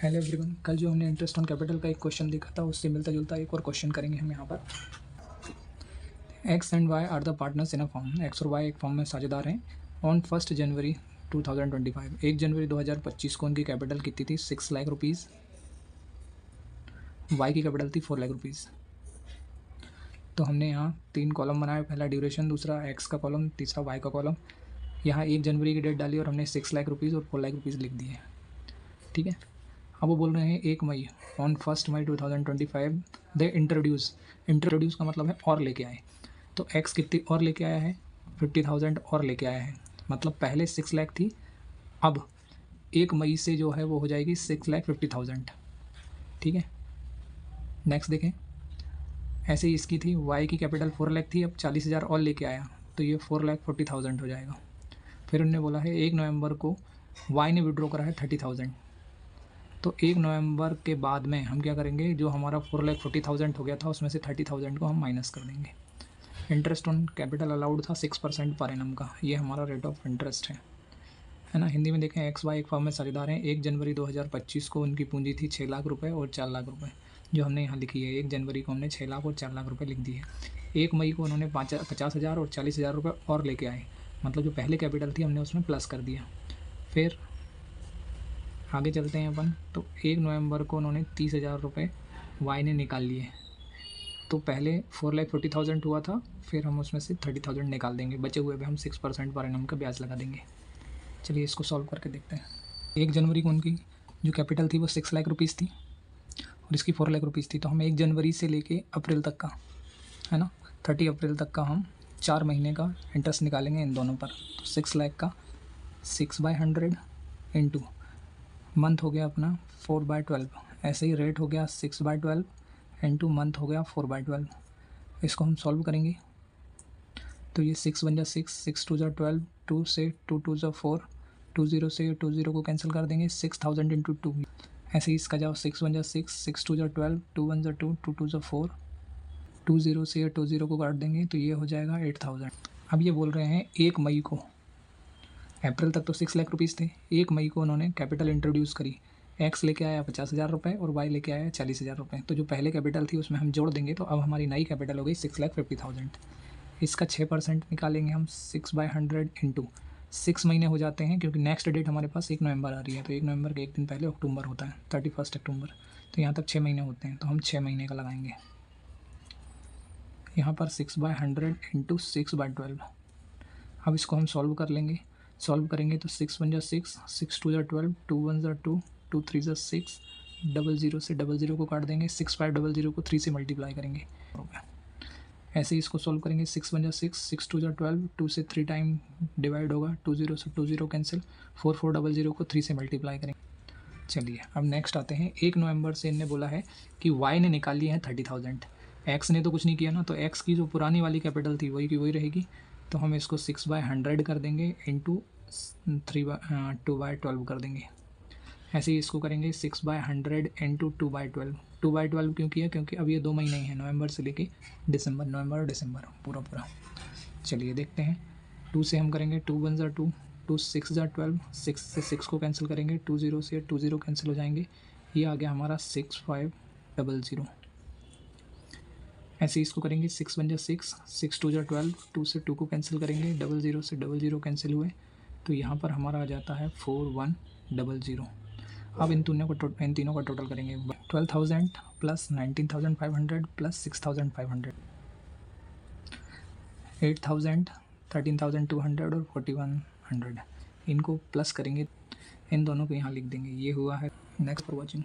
Hello everyone, कल जो हमने इंटरेस्ट ऑन कैपिटल का एक क्वेश्चन देखा था उससे मिलता जुलता एक और क्वेश्चन करेंगे हम यहाँ पर। X and Y are the partners in a form. X और वाई एक फॉर्म में साझेदार हैं। ऑन 1 जनवरी 2025, 1 जनवरी 2025 को उनकी कैपिटल कितनी थी? 6 लाख रुपीज़। वाई की कैपिटल थी 4 लाख रुपीज़। तो हमने यहाँ 3 कॉलम बनाए, पहला ड्यूरेशन, दूसरा एक्स का कॉलम, तीसरा वाई का कॉलम। यहाँ 1 जनवरी की डेट डाली और हमने 6 लाख रुपीज़ और 4 लाख रुपीज़ लिख दिए। ठीक है। अब वो बोल रहे हैं 1 मई, ऑन 1 मई 2025 दे इंट्रोड्यूस का मतलब है और लेके आए। तो एक्स कितनी और लेके आया है? 50,000 और लेके आया है। मतलब पहले 6 लाख थी, अब 1 मई से जो है वो हो जाएगी 6,50,000। ठीक है। नेक्स्ट देखें, ऐसे ही इसकी थी, वाई की कैपिटल 4 लाख थी, अब 40,000 और लेके आया तो ये 4,40,000 हो जाएगा। फिर उन्होंने बोला है 1 नवंबर को वाई ने विड्रॉ करा है 30,000। तो 1 नवंबर के बाद में हम क्या करेंगे, जो हमारा 4,40,000 हो गया था उसमें से 30,000 को हम माइनस कर देंगे। इंटरेस्ट ऑन कैपिटल अलाउड था 6% पर एनम का, ये हमारा रेट ऑफ इंटरेस्ट है ना। हिंदी में देखें, एक्स वाई एक फर्म में साझेदार हैं। 1 जनवरी 2025 को उनकी पूंजी थी 6 लाख रुपये और 4 लाख रुपये, जो हमने यहाँ लिखी है। 1 जनवरी को हमने 6 लाख और 4 लाख रुपये लिख दिए। 1 मई को उन्होंने 50,000 और 40,000 रुपये और लेके आए, मतलब जो पहले कैपिटल थी हमने उसमें प्लस कर दिया। फिर आगे चलते हैं अपन। तो 1 नवंबर को उन्होंने 30,000 रुपये वाई ने निकाल लिए। तो पहले 4,40,000 हुआ था, फिर हम उसमें से 30,000 निकाल देंगे, बचे हुए पे हम 6% पर एनम का ब्याज लगा देंगे। चलिए इसको सॉल्व करके देखते हैं। 1 जनवरी को उनकी जो कैपिटल थी वो 6 लाख रुपीज़ थी और इसकी 4 लाख रुपीज़ थी। तो हम 1 जनवरी से लेके अप्रैल तक का, है ना, 30 अप्रैल तक का हम 4 महीने का इंटरेस्ट निकालेंगे इन दोनों पर। तो 6 लाख का 6/100 इंटू मंथ हो गया अपना 4/12, ऐसे ही रेट हो गया 6/12 इंटू मंथ हो गया 4/12। इसको हम सॉल्व करेंगे तो ये 6 बन जा 6, 6 2 जा 12, 2 से 2 2 जा 4, 20 से 20 को कैंसिल कर देंगे, 6,000 इंटू 2। ऐसे ही इसका जाओ, 6 बन जा 6, 6 2 जा 12, 2 1 जा 2, 2 2 जा 4, 20 से 20 को काट देंगे तो ये हो जाएगा 8,000। अब ये बोल रहे हैं 1 मई को, अप्रैल तक तो 6 लाख रुपीज़ थे, 1 मई को उन्होंने कैपिटल इंट्रोड्यूस करी। एक्स लेके आया 50,000 रुपये और वाई लेके आया 40,000 रुपये। तो जो पहले कैपिटल थी उसमें हम जोड़ देंगे, तो अब हमारी नई कैपिटल हो गई 6,50,000। इसका 6% निकालेंगे हम 6/100 इंटू 6 महीने हो जाते हैं, क्योंकि नेक्स्ट डेट हमारे पास 1 नवंबर आ रही है। तो 1 नवंबर के एक दिन पहले अक्टूबर होता है, 31 अक्टूबर। तो यहाँ तक 6 महीने होते हैं, तो हम 6 महीने का लगाएंगे यहाँ पर 6/100 इंटू 6/12। अब इसको हम सॉल्व कर लेंगे। सॉल्व करेंगे तो 6 1 जा 6, 6 2 जा 12, 2 1 जा 2, 2 3 जा 6, 00 से 00 को काट देंगे, 6/00 को 3 से मल्टीप्लाई करेंगे। ऐसे ही इसको सॉल्व करेंगे, 6 1 जा 6, 6 2 जा 12, 2 से 3 टाइम डिवाइड होगा, 20 से 20 कैंसिल, 4400 को 3 से मल्टीप्लाई करेंगे। चलिए अब नेक्स्ट आते हैं। 1 नवंबर से इनने बोला है कि वाई ने निकाल लिए हैं 30,000, एक्स ने तो कुछ नहीं किया ना, तो एक्स की जो पुरानी वाली कैपिटल थी वही की वही रहेगी। तो हम इसको 6/100 कर देंगे इंटू 2/12 कर देंगे। ऐसे ही इसको करेंगे 6/100 इंटू 2/12। 2/12 क्यों किया? क्योंकि अब ये 2 महीने ही हैं, नवंबर से लेके दिसंबर, नवंबर और दिसंबर पूरा। चलिए देखते हैं। 2 से हम करेंगे 2 1 जा 2, 2 6 जा 12, 6 से 6 को कैंसिल करेंगे, 20 से 20 कैंसिल हो जाएंगे, ये आ गया हमारा 6500। ऐसे ही इसको करेंगे 6 1 जा 6, 6 2 जा 12, 2 से 2 को कैंसिल करेंगे, 00 से 00 कैंसिल हुए, तो यहाँ पर हमारा आ जाता है 4100। अब इन तीनों का टोटल करेंगे। 12,000 प्लस 19,500 प्लस 6,500, 8,000, 13,200 और 4,100, इनको प्लस करेंगे, इन दोनों को यहाँ लिख देंगे। ये हुआ है। Next for watching.